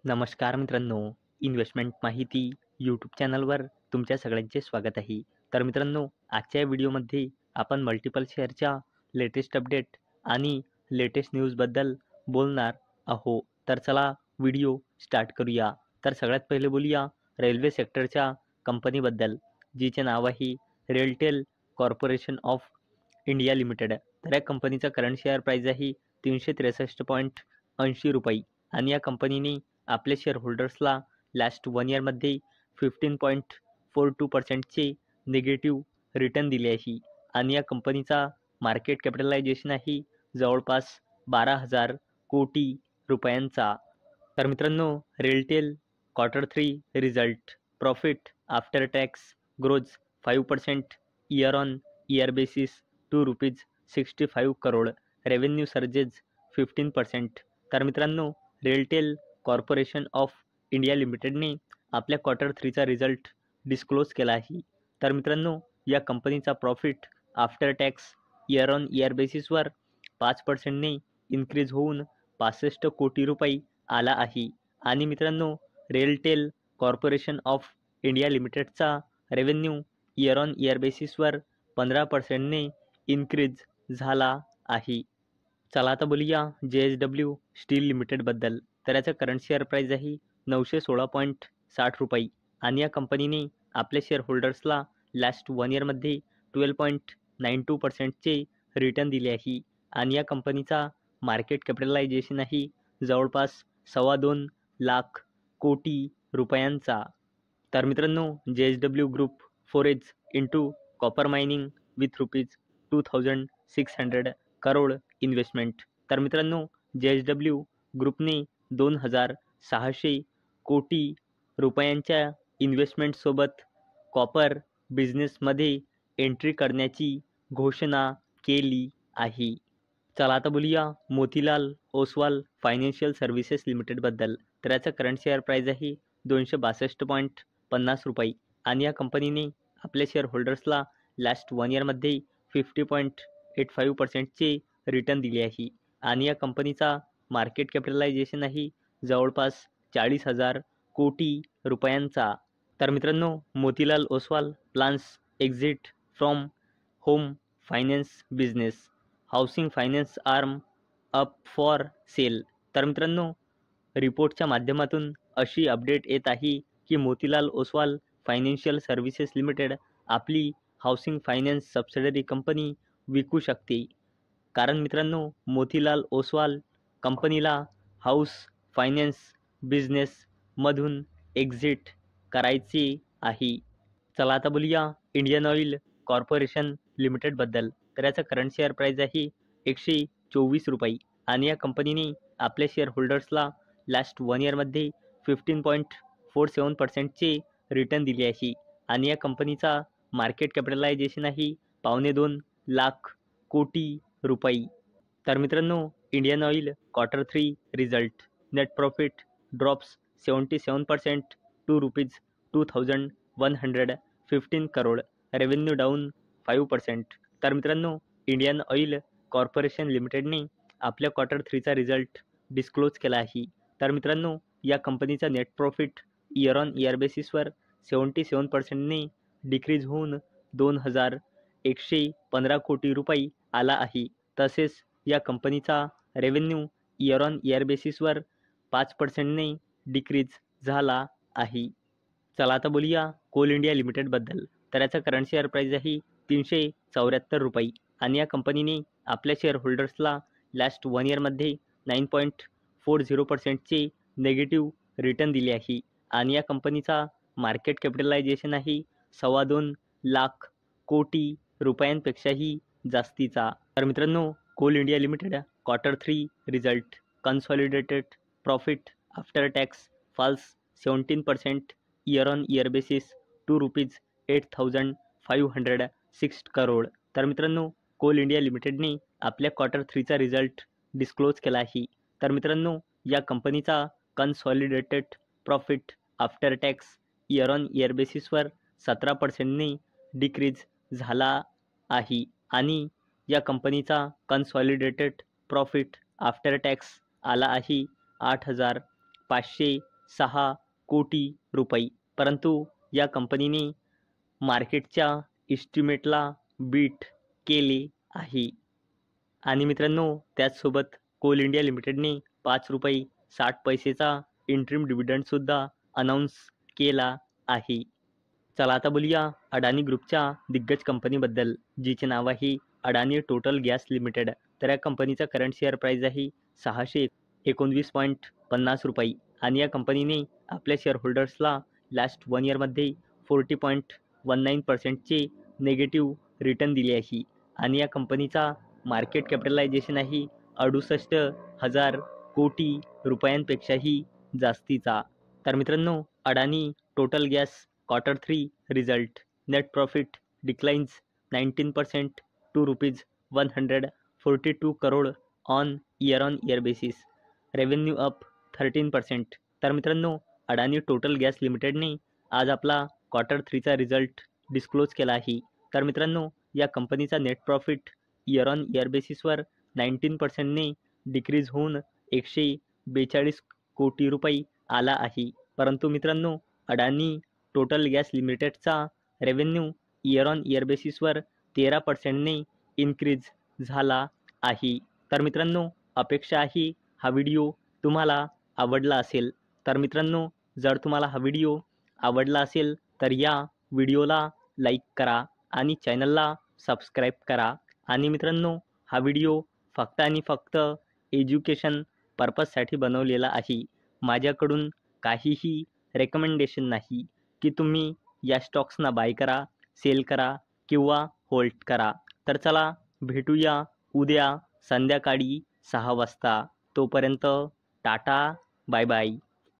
नमस्कार मित्रांनो, इन्व्हेस्टमेंट माहिती यूट्यूब चॅनलवर तुमच्या सगळ्यांचे स्वागत आहे. तर मित्रांनो, आजच्या या व्हिडिओमध्ये आपण मल्टिपल शेअरच्या लेटेस्ट अपडेट आणि लेटेस्ट न्यूजबद्दल बोलणार आहोत. तर चला व्हिडिओ स्टार्ट करूया. तर सगळ्यात पहिले बोलूया रेल्वे सेक्टरच्या कंपनीबद्दल, जिचे नाव आहे RailTel corporation of India limited. तर या कंपनीचा करंट शेअर प्राईज आहे 363.80 रुपये आणि या कंपनीने आपल्या शेअर होल्डर्सला लास्ट 1 इयरमध्ये 15.42%चे निगेटिव्ह रिटर्न दिले आहे आणि या कंपनीचा मार्केट कॅपिटलायझेशन आहे जवळपास 12,000 कोटी रुपयांचा. तर मित्रांनो, RailTel Q3 result profit after tax grows 5% year on year basis to ₹65 crore. Revenue surges 15%. तर मित्रांनो, रेलटेल कॉर्पोरेशन ऑफ इंडिया लिमिटेडने आपल्या Q3चा रिझल्ट डिस्क्लोज केला आहे. तर मित्रांनो, या कंपनीचा profit after tax year on year बेसिसवर 5%ने इन्क्रीज होऊन 65 कोटी रुपये आला आहे आणि मित्रांनो, रेलटेल कॉर्पोरेशन ऑफ इंडिया लिमिटेडचा रेव्हेन्यू इयर ऑन इयर बेसिसवर 15%ने इन्क्रीज झाला आहे. चला आता बोलूया JSW स्टील लिमिटेडबद्दल. तर याचं करंट शेअर प्राईज आहे 916.60 रुपये आणि या कंपनीने आपल्या शेअर होल्डर्सला लास्ट 1 इयरमध्ये 12.92%चे रिटर्न दिले आहे आणि या कंपनीचा मार्केट कॅपिटलायझेशन आहे जवळपास 2.25 लाख कोटी रुपयांचा. तर मित्रांनो, JSW group forage into copper mining with ₹2,600 crore investment. तर मित्रांनो, JSW ग्रुपने 2,600 कोटी रुपयांच्या इन्व्हेस्टमेंटसोबत कॉपर बिझनेसमध्ये एंट्री करण्याची घोषणा केली आहे. चला आता बोलूया मोतीलाल ओसवाल फायनान्शियल सर्व्हिसेस लिमिटेडबद्दल. तर याचं करंट शेअर प्राईज आहे 262.50 रुपये आणि या कंपनीने आपल्या शेअर होल्डर्सला लास्ट 1 इयरमध्ये 50.85%चे रिटर्न दिले आहे आणि या कंपनीचा मार्केट कॅपिटलायझेशन आहे जवळपास 40,000 कोटी रुपयांचा. तर मित्रांनो, Motilal Oswal plans exit from home finance business, housing finance arm up for sale. तर मित्रांनो, रिपोर्टच्या माध्यमातून अशी अपडेट येत आहे की Motilal Oswal financial services limited आपली हाऊसिंग फायनान्स सबसिडरी कंपनी विकू शकते. कारण मित्रांनो, मोतीलाल ओसवाल कंपनीला हाऊस फायनान्स बिझनेसमधून एक्झिट करायचे आहे. चला आता बोलूया इंडियन ऑइल कॉर्पोरेशन लिमिटेडबद्दल. तर याचं करंट शेअर प्राईज आहे 124 रुपये आणि या कंपनीने आपल्या शेअर होल्डर्सला लास्ट 1 इयरमध्ये 15.47%चे रिटर्न दिले आहे आणि या कंपनीचा मार्केट कॅपिटलायझेशन आहे 2.25 लाख कोटी रुपये. तर मित्रांनो, Indian oil Q3 result net profit drops 77% to ₹2,115 crore. Revenue down 5%. तर मित्रांनो, इंडियन ऑइल कॉर्पोरेशन लिमिटेडने आपल्या Q3चा रिझल्ट डिस्क्लोज केला आहे. तर मित्रांनो, या कंपनीचा net profit year on year बेसिसवर 77%ने डिक्रीज होऊन 2,115 कोटी रुपये आला आहे. तसेच या कंपनीचा रेव्हेन्यू इयर ऑन इयर बेसिसवर 5%ने डिक्रीज झाला आहे. चला आता बोलूया कोल इंडिया लिमिटेडबद्दल. तर याचा करंट शेअर प्राईज आहे 374 रुपये आणि या कंपनीने आपल्या शेअर होल्डर्सला लास्ट 1 इयरमध्ये 9.40%चे निगेटिव्ह रिटर्न दिले आहे आणि या कंपनीचा मार्केट कॅपिटलायझेशन आहे 2.25 लाख कोटी रुपयांपेक्षाही जास्तीचा. तर मित्रांनो, coal India limited Q3 result consolidated profit after tax falls 17% year on year basis to ₹8,506 crore. तर मित्रांनो, कोल इंडिया लिमिटेडने आपल्या Q3चा रिझल्ट डिस्क्लोज केला आहे. तर मित्रांनो, या कंपनीचा consolidated profit after tax year on year बेसिसवर 17%ने डिक्रीज झाला आहे आणि या कंपनीचा कन्सॉलिडेटेड प्रॉफिट आफ्टर टॅक्स आला आहे 8,500 कोटी रुपये. परंतु या कंपनीने मार्केटच्या इस्टिमेटला बीट केले आहे. आणि मित्रांनो, त्याचसोबत कोल इंडिया लिमिटेडने ₹5.60चा इंटरिम डिव्हिडंडसुद्धा अनाऊन्स केला आहे. चला आता बोलूया अडानी ग्रुपच्या दिग्गज कंपनीबद्दल, जिचे नाव आहे अडानी टोटल गॅस लिमिटेड. तर या कंपनीचा करंट शेअर प्राईस आहे ₹619.50 आणि या कंपनीने आपल्या शेअरहोल्डर्सला लास्ट 1 इयरमध्ये 40.19%चे नेगेटिव्ह रिटर्न दिले आहे. आणि या कंपनीचा मार्केट कॅपिटलायझेशन आहे 68,000 कोटी रुपयांपेक्षाही जास्तीचा. तर मित्रांनो, Adani Total Gas Q3 result. Net profit declines 19% to ₹142 crore on year basis. Revenue up 13%. तर मित्रांनो, अडानी टोटल गॅस लिमिटेडने आज आपला Q3चा रिझल्ट डिस्क्लोज केला आहे. तर मित्रांनो, या कंपनीचा नेट प्रॉफिट इयर बेसिसवर 19%ने डिक्रीज होऊन 142 कोटी रुपये आला आहे. परंतु मित्रांनो, Adani Total gas लिमिटेडचा revenue year बेसिसवर 13%ने इन्क्रीज झाला आहे. तर मित्रांनो, अपेक्षा आहे हा व्हिडिओ तुम्हाला आवडला असेल. तर मित्रांनो, जर तुम्हाला हा व्हिडिओ आवडला असेल तर या व्हिडिओला लाईक करा आणि चॅनलला सबस्क्राईब करा. आणि मित्रांनो, हा व्हिडिओ फक्त आणि फक्त एज्युकेशन पर्पजसाठी बनवलेला आहे. माझ्याकडून काहीही रेकमेंडेशन नाही की तुम्ही या स्टॉक्सना बाय करा, सेल करा किंवा होल्ड करा. तर चला भेटूया उद्या संध्याकाळी 6 वाजता. तोपर्यंत टाटा, बाय बाय.